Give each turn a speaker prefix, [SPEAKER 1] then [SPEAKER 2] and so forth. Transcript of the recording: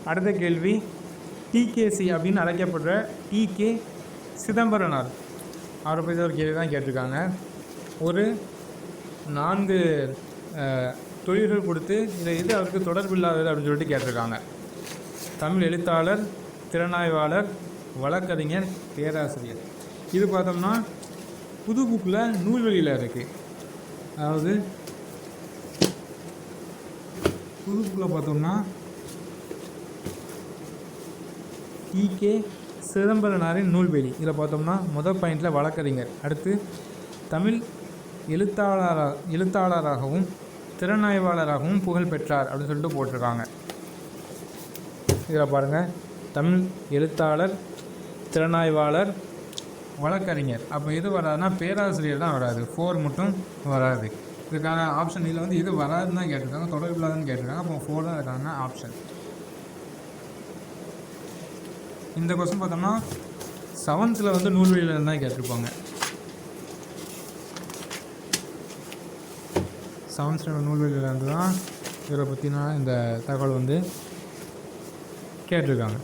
[SPEAKER 1] அடுத்த கேள்வி, டிகேசி அப்படின்னு அழைக்கப்படுற டிகே சிதம்பரனார் அவரை பற்றி ஒரு கேள்வி தான் கேட்டிருக்காங்க. ஒரு 4 தொழில்கள் கொடுத்து இது அவருக்கு தொடர்பு இல்லாதது அப்படின்னு சொல்லிட்டு கேட்டிருக்காங்க. தமிழ் எழுத்தாளர், திறனாய்வாளர், வழக்கறிஞர், பேராசிரியர். இது பார்த்தோம்னா புது புக்கில் நூல்வெளியில் இருக்குது. அதாவது புது புக்கில் பார்த்தோம்னா டிகே சிதம்பரனாரின் நூல்வெளி. இதில் பார்த்தோம்னா முதல் பாயிண்டில் வழக்கறிஞர், அடுத்து தமிழ் எழுத்தாளராகவும் திறனாய்வாளராகவும் புகழ் பெற்றார் அப்படின்னு சொல்லிட்டு போட்டிருக்காங்க. இதில் பாருங்கள், தமிழ் எழுத்தாளர், திறனாய்வாளர், வழக்கறிஞர். அப்போ எது வராதுன்னா பேராசிரியர் தான் வராது, 4 மட்டும் வராது. இதுக்கான ஆப்ஷன் இதில் வந்து எது வராதுன்னு தான் கேட்டிருக்காங்க, தொடர்பில்லாதுன்னு கேட்டிருக்காங்க. அப்போ 4 தான் இருக்காங்க ஆப்ஷன். இந்த கொஸ்டின் பார்த்தோம்னா 7th வந்து நூல்வெளியில் தான் கேட்டிருப்பாங்க. 7th நூல்வெளியில் இருந்து தான் இவரை பற்றினா இந்த தகவல் வந்து கேட்டிருக்காங்க.